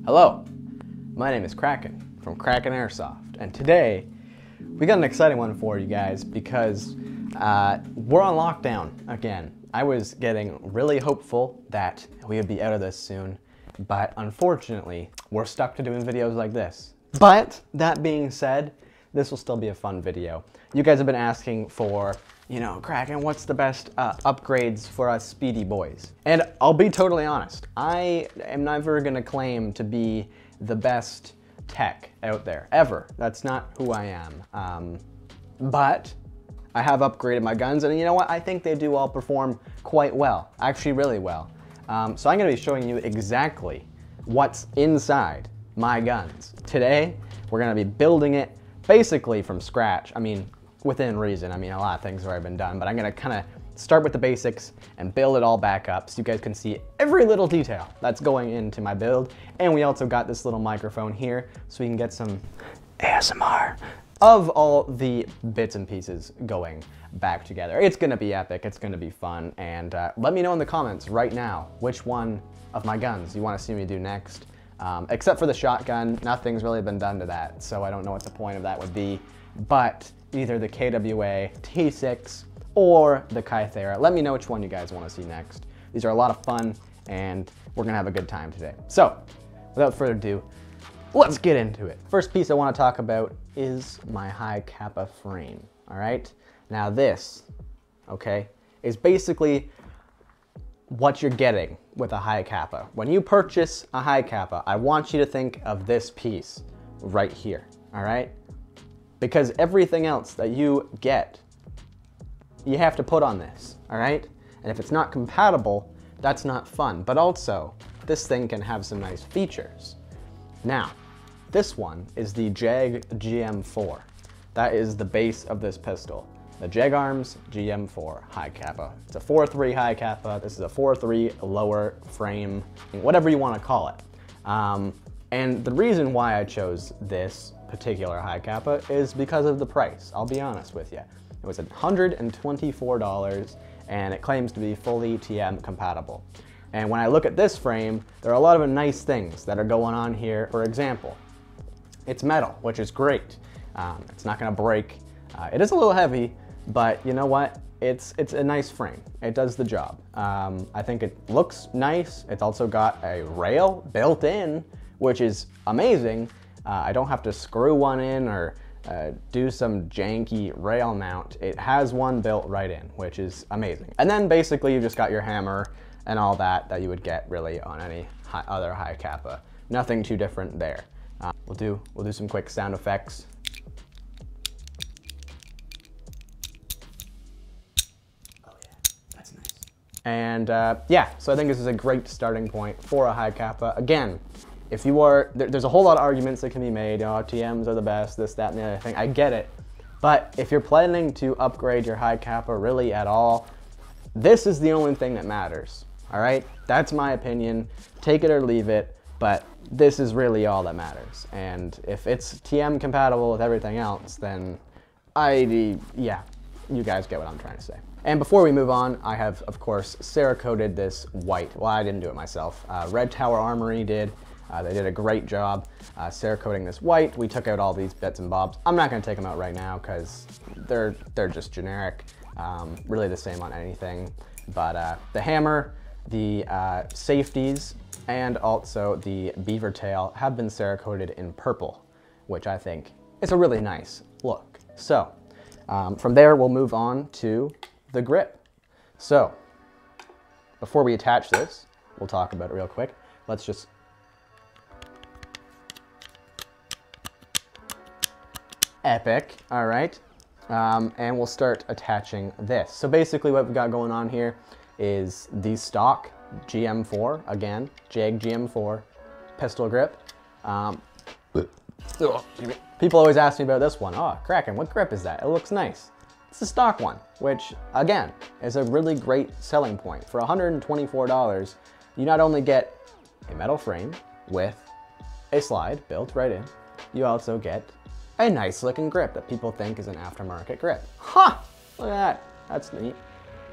Hello, my name is Kraken from Kraken Airsoft, and today we got an exciting one for you guys because we're on lockdown again. I was getting really hopeful that we would be out of this soon, but unfortunately we're stuck to doing videos like this. But that being said, this will still be a fun video. You guys have been asking for, Kraken, what's the best upgrades for us speedy boys? And I'll be totally honest, I am never gonna claim to be the best tech out there, ever. That's not who I am. But I have upgraded my guns, and you know what? I think they do all perform quite well, actually really well. So I'm gonna be showing you exactly what's inside my guns. Today, we're gonna be building it basically from scratch. I mean, within reason. I mean, a lot of things have already been done, but I'm gonna kind of start with the basics and build it all back up so you guys can see every little detail that's going into my build. And we also got this little microphone here so we can get some ASMR of all the bits and pieces going back together. It's gonna be epic, it's gonna be fun, and let me know in the comments right now which one of my guns you wanna see me do next. Except for the shotgun, nothing's really been done to that, so I don't know what the point of that would be. But either the KWA T6 or the Kythera. Let me know which one you guys want to see next. These are a lot of fun, and we're gonna have a good time today. So, without further ado, let's get into it. First piece I want to talk about is my Hicapa frame. All right. Now this, okay, is basically what you're getting with a Hicapa. When you purchase a Hicapa, I want you to think of this piece right here. All right. Because everything else that you get, you have to put on this, all right? And if it's not compatible, that's not fun. But also, this thing can have some nice features. Now, this one is the Jig Gm4. That is the base of this pistol. The Jig Arms GM4 Hicapa. It's a 4.3 Hicapa. This is a 4.3 lower frame, whatever you want to call it. And the reason why I chose this particular Hicapa is because of the price. I'll be honest with you. It was $124 and it claims to be fully TM compatible. And when I look at this frame, there are a lot of nice things that are going on here. For example, it's metal, which is great. It's not gonna break. It is a little heavy, but you know what? It's a nice frame. It does the job. I think it looks nice. It's also got a rail built in, which is amazing. I don't have to screw one in or do some janky rail mount. It has one built right in, which is amazing. And then basically you just got your hammer and all that you would get really on any other Hicapa. Nothing too different there. We'll do some quick sound effects. Oh yeah, that's nice. And yeah, so I think this is a great starting point for a Hicapa. Again, if you are, there's a whole lot of arguments that can be made, TMs are the best, this, that, and the other thing. I get it. But if you're planning to upgrade your Hicapa really at all, this is the only thing that matters, all right? That's my opinion. Take it or leave it, but this is really all that matters. And if it's TM compatible with everything else, then yeah, you guys get what I'm trying to say. And before we move on, I have, of course, Cerakoted this white. Well, I didn't do it myself. Red Tower Armory did. They did a great job Cerakoting this white. We took out all these bits and bobs. I'm not gonna take them out right now because they're just generic, really the same on anything. But the hammer, the safeties, and also the beaver tail have been Cerakoted in purple, which I think is a really nice look. So from there, we'll move on to the grip. So before we attach this, we'll talk about it real quick. Let's just epic, all right. And we'll start attaching this. So basically what we've got going on here is the stock GM4, again, Jig Gm4 Pistol Grip. People always ask me about this one. Oh, Kraken, what grip is that? It looks nice. It's the stock one, which again, is a really great selling point. For $124, you not only get a metal frame with a slide built right in, you also get a nice looking grip that people think is an aftermarket grip. Huh, look at that, that's neat.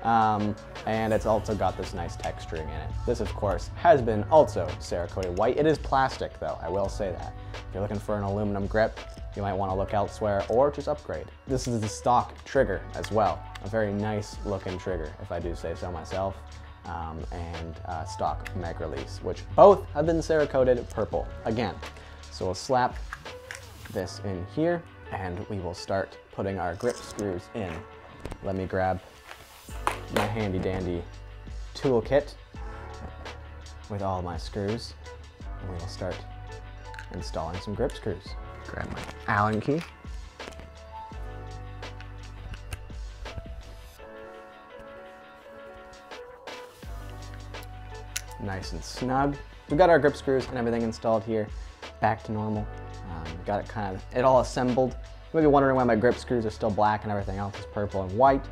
And it's also got this nice texturing in it. This, of course, has been also Cerakoted white. It is plastic, though, I will say that. If you're looking for an aluminum grip, you might want to look elsewhere or just upgrade. This is the stock trigger as well. A very nice looking trigger, if I do say so myself. And stock mag release, which both have been Cerakoted purple again. So we'll slap this in here and we will start putting our grip screws in. Let me grab my handy dandy toolkit with all my screws and we will start installing some grip screws. Grab my Allen key. Nice and snug. We've got our grip screws and everything installed here, back to normal. Got it all assembled. You might be wondering why my grip screws are still black and everything else is purple and white.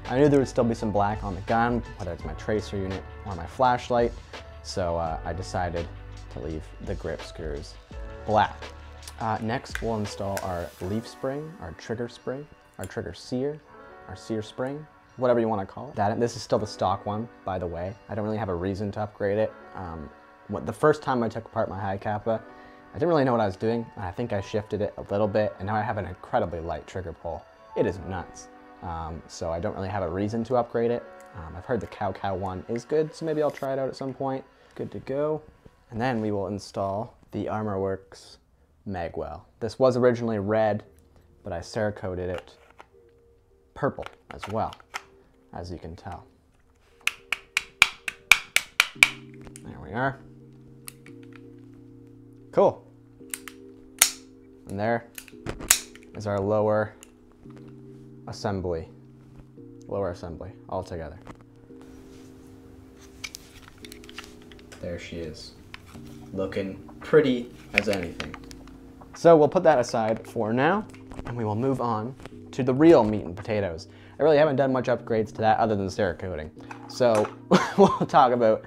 I knew there would still be some black on the gun, whether it's my tracer unit or my flashlight, so I decided to leave the grip screws black. Next, we'll install our leaf spring, our trigger sear, our sear spring, whatever you want to call it. This is still the stock one, by the way. I don't really have a reason to upgrade it. The first time I took apart my Hicapa, I didn't really know what I was doing. I think I shifted it a little bit, and now I have an incredibly light trigger pull. It is nuts. So I don't really have a reason to upgrade it. I've heard the Cow one is good, so maybe I'll try it out at some point. Good to go. And then we will install the Armorworks Magwell. This was originally red, but I Cerakoted it purple as well, as you can tell. There we are. Cool. And there is our lower assembly all together. There she is, looking pretty as anything. So we'll put that aside for now, and we will move on to the real meat and potatoes. I really haven't done much upgrades to that other than Cerakoting. So we'll talk about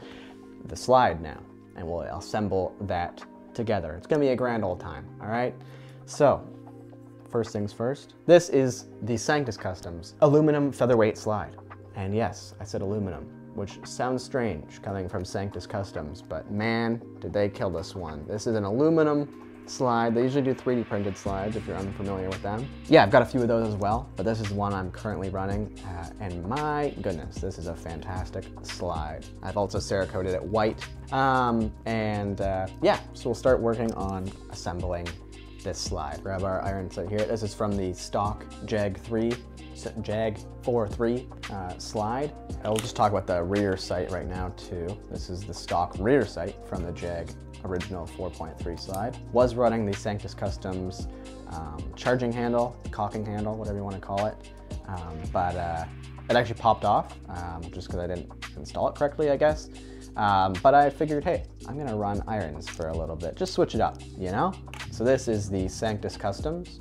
the slide now, and we'll assemble that together. It's gonna be a grand old time, all right? So, first things first, this is the Sanctus Customs aluminum featherweight slide. And yes, I said aluminum, which sounds strange coming from Sanctus Customs, but man, did they kill this one. This is an aluminum slide. They usually do 3D printed slides if you're unfamiliar with them. Yeah, I've got a few of those as well, but this is one I'm currently running, and my goodness, this is a fantastic slide. I've also Cerakoted it white, yeah, so we'll start working on assembling this slide. Grab our iron sight here. This is from the stock Jig 4 slide. I'll just talk about the rear sight right now too. This is the stock rear sight from the Jig original 4.3 slide. Was running the Sanctus Customs charging handle, cocking handle, whatever you want to call it, but it actually popped off just because I didn't install it correctly, I guess. But I figured, hey, I'm gonna run irons for a little bit, just switch it up, you know? So this is the Sanctus Customs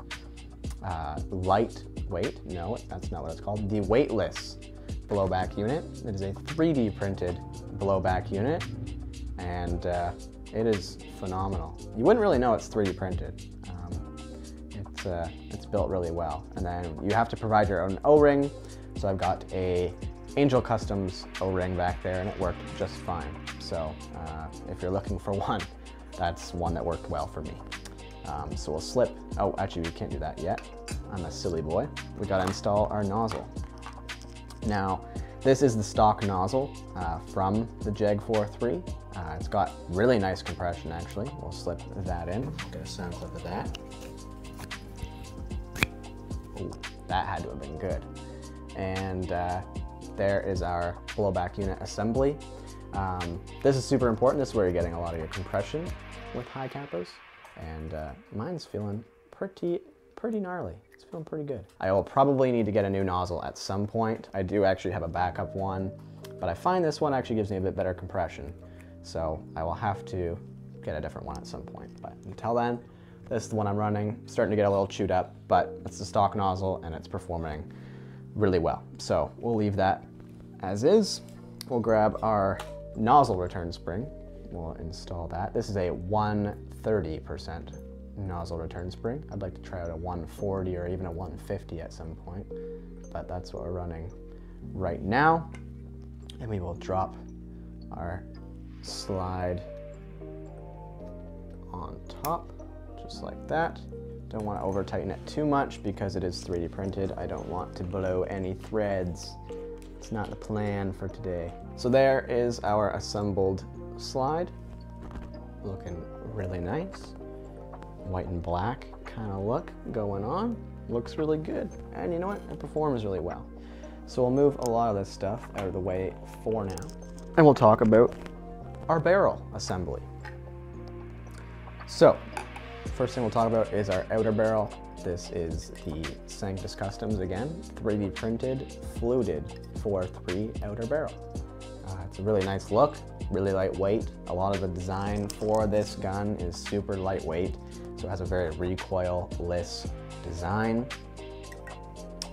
lightweight, no, that's not what it's called, the Weightless blowback unit. It is a 3D printed blowback unit, and it is phenomenal. You wouldn't really know it's 3D printed. It's built really well. And then you have to provide your own O-ring. So I've got a Angel Customs O-ring back there, and it worked just fine. So if you're looking for one, that's one that worked well for me. So we'll slip, oh, actually we can't do that yet. I'm a silly boy. We gotta install our nozzle. Now, this is the stock nozzle from the Jig 4.3. It's got really nice compression, actually. We'll slip that in. Get a sound clip of that. Ooh, that had to have been good. And there is our blowback unit assembly. This is super important. This is where you're getting a lot of your compression with Hicapas. And mine's feeling pretty gnarly. It's feeling pretty good. I will probably need to get a new nozzle at some point. I do actually have a backup one, but I find this one actually gives me a bit better compression. So I will have to get a different one at some point. But until then, this is the one I'm running. Starting to get a little chewed up, but it's the stock nozzle and it's performing really well. So we'll leave that as is. We'll grab our nozzle return spring. We'll install that. This is a 130% nozzle return spring. I'd like to try out a 140 or even a 150 at some point, but that's what we're running right now. And we will drop our slide on top, just like that. Don't want to over tighten it too much because it is 3D printed. I don't want to blow any threads. It's not the plan for today. So there is our assembled slide. Looking really nice. White and black kind of look going on. Looks really good. And you know what? It performs really well. So we'll move a lot of this stuff out of the way for now. And we'll talk about our barrel assembly. So, first thing we'll talk about is our outer barrel. This is the Sanctus Customs again, 3D printed, fluted 4.3 outer barrel. It's a really nice look, really lightweight. A lot of the design for this gun is super lightweight, so it has a very recoil-less design.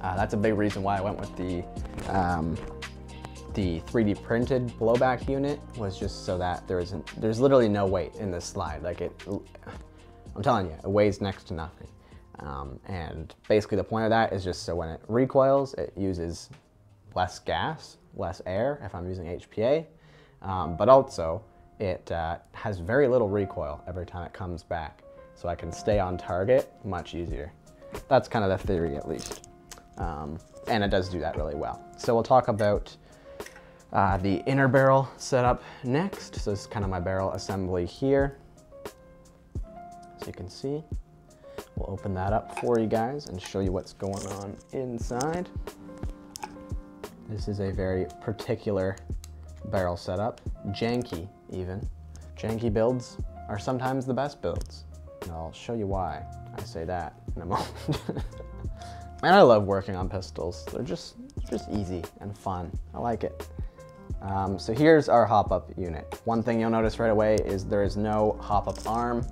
That's a big reason why I went with the 3D printed blowback unit, was just so that there's literally no weight in this slide. Like I'm telling you, it weighs next to nothing. And basically the point of that is just so when it recoils, it uses less gas, less air if I'm using HPA, but also it has very little recoil every time it comes back. So I can stay on target much easier. That's kind of the theory at least. And it does do that really well. So we'll talk about the inner barrel setup next. So this is kind of my barrel assembly here. As you can see, we'll open that up for you guys and show you what's going on inside. This is a very particular barrel setup, janky even. Janky builds are sometimes the best builds. And I'll show you why I say that in a moment. Man, I love working on pistols. They're just easy and fun. I like it. So here's our hop-up unit. One thing you'll notice right away is there is no hop-up arm.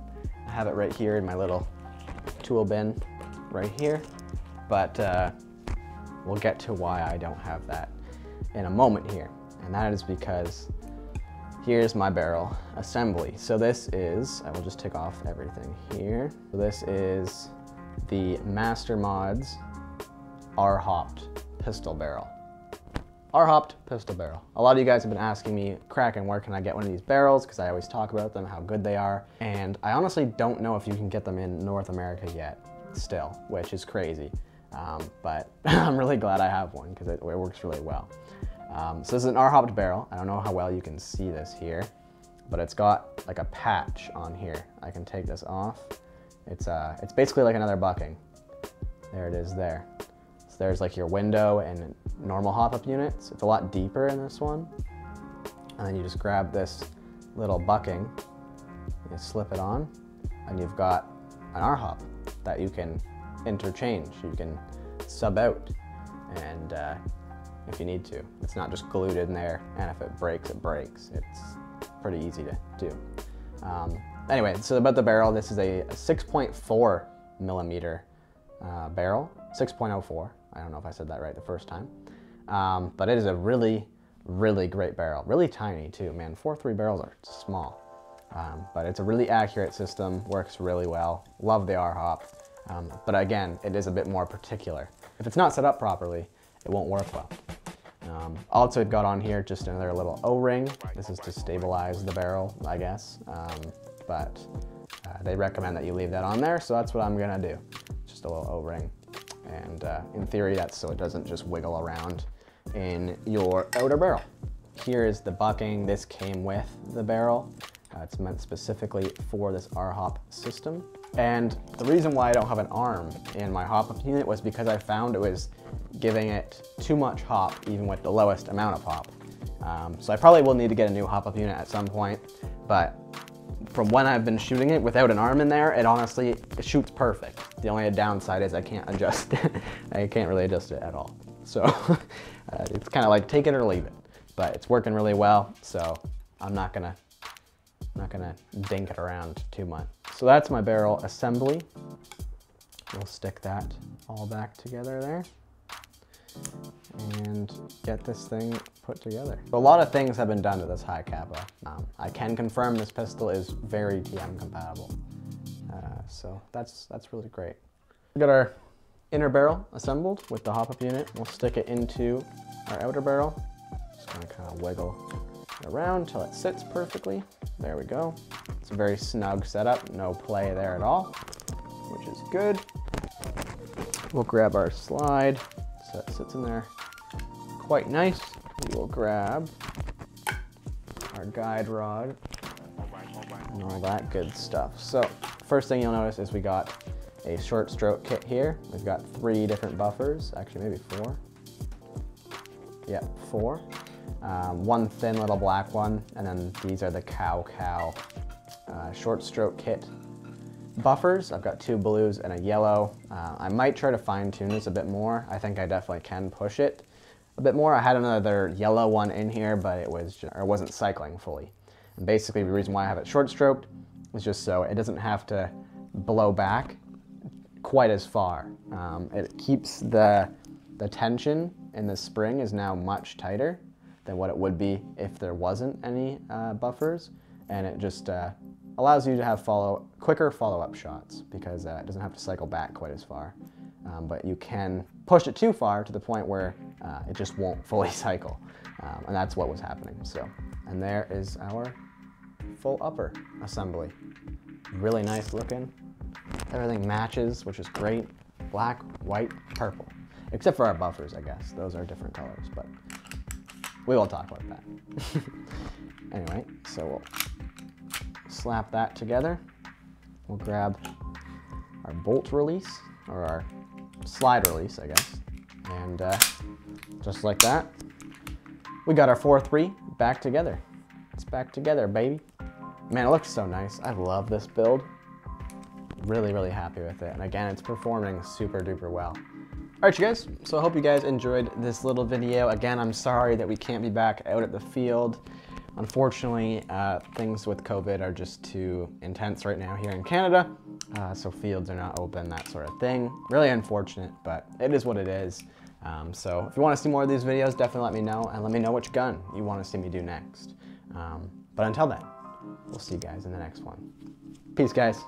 I have it right here in my little tool bin right here, but we'll get to why I don't have that in a moment here. And that is because here's my barrel assembly. So this is, I will just take off everything here. So this is the Master Mods R-hopped pistol barrel. R-hopped pistol barrel. A lot of you guys have been asking me, Kraken, where can I get one of these barrels? Because I always talk about them, how good they are. And I honestly don't know if you can get them in North America yet, still, which is crazy. But I'm really glad I have one because it works really well. So this is an R-hopped barrel. I don't know how well you can see this here, but it's got like a patch on here. I can take this off. It's basically like another bucking. There it is there. So there's like your window and normal hop-up units. It's a lot deeper in this one. And then you just grab this little bucking, you slip it on, and you've got an R-hop that you can interchange. You can sub out, and if you need to. It's not just glued in there, and if it breaks, it breaks. It's pretty easy to do. Anyway, so about the barrel, this is a 6.4 millimeter barrel, 6.04. I don't know if I said that right the first time. But it is a really, really great barrel. Really tiny too, man. 4.3 barrels are small. But it's a really accurate system, works really well. Love the R-hop. But again, it is a bit more particular. If it's not set up properly, it won't work well. Also, it got on here just another little O-ring. This is to stabilize the barrel, I guess. But they recommend that you leave that on there, so that's what I'm gonna do. Just a little O-ring. And in theory, that's so it doesn't just wiggle around in your outer barrel. Here is the bucking. This came with the barrel. It's meant specifically for this R-hop system. And the reason why I don't have an arm in my hop-up unit was because I found it was giving it too much hop, even with the lowest amount of hop. So I probably will need to get a new hop-up unit at some point, but from when I've been shooting it without an arm in there, it shoots perfect. The only downside is I can't adjust it. I can't really adjust it at all. So it's kind of like take it or leave it, but it's working really well. So I'm not gonna dink it around too much. So that's my barrel assembly. We'll stick that all back together there and get this thing put together. A lot of things have been done to this Hicapa. I can confirm this pistol is very TM compatible. So that's really great. We got our inner barrel assembled with the hop-up unit. We'll stick it into our outer barrel. Just gonna kind of wiggle it around until it sits perfectly. There we go. It's a very snug setup, no play there at all, which is good. We'll grab our slide so it sits in there quite nice. We will grab our guide rod and all that good stuff. So first thing you'll notice is we got a short stroke kit here. We've got 3 different buffers, actually maybe 4. Yep, 4. One thin little black one, and then these are the cow short stroke kit buffers. I've got 2 blues and a yellow. I might try to fine tune this a bit more. I think I definitely can push it a bit more. I had another yellow one in here, but it wasn't cycling fully. And basically the reason why I have it short stroked is just so it doesn't have to blow back quite as far. It keeps the tension in the spring is now much tighter than what it would be if there wasn't any buffers, and it just allows you to have quicker follow-up shots because it doesn't have to cycle back quite as far. But you can push it too far to the point where it just won't fully cycle, and that's what was happening. So, and there is our full upper assembly. Really nice looking. Everything matches, which is great. Black, white, purple. Except for our buffers, I guess. Those are different colors, but we won't talk about that. Anyway, so we'll slap that together. We'll grab our bolt release, or our slide release, I guess. And just like that, we got our 4-3 back together. It's back together, baby. Man, it looks so nice. I love this build. Really, really happy with it. And again, it's performing super duper well. All right, you guys, so I hope you guys enjoyed this little video. Again, I'm sorry that we can't be back out at the field. Unfortunately, things with COVID are just too intense right now here in Canada. So fields are not open, that sort of thing. Really unfortunate, but it is what it is. So if you want to see more of these videos, definitely let me know, and let me know which gun you want to see me do next. But until then, we'll see you guys in the next one. Peace, guys.